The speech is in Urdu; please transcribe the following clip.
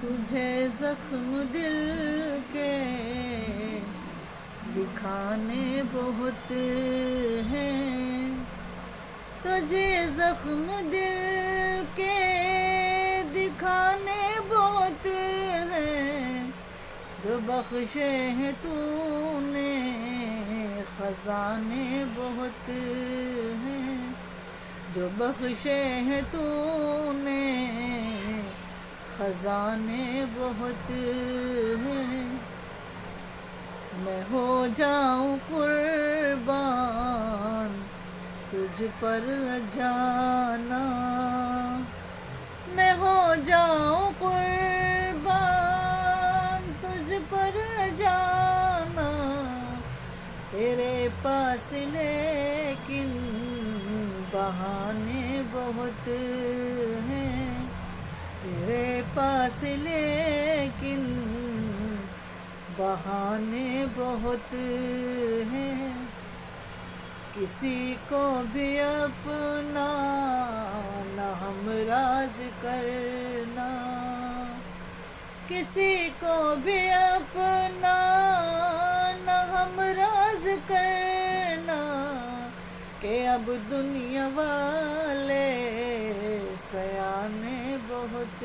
تجھے زخم دل کے دکھانے بہت ہیں، تجھے زخم دل کے دکھانے بہت ہیں، جو بخشے ہیں تو نے خزانے بہت ہیں، جو بخشے ہیں تو نے خزانے بہت ہیں۔ میں ہو جاؤں قربان تجھ پر جانا، میں ہو جاؤں قربان تجھ پر جانا، تیرے پاس لیکن بہانے بہت ہیں، تیرے پاس لیکن بہانے بہت ہیں۔ کسی کو بھی اپنا نہ ہمراز کرنا، کسی کو بھی اپنا نہ ہمراز کرنا، کہ اب دنیا والے سیانے بہت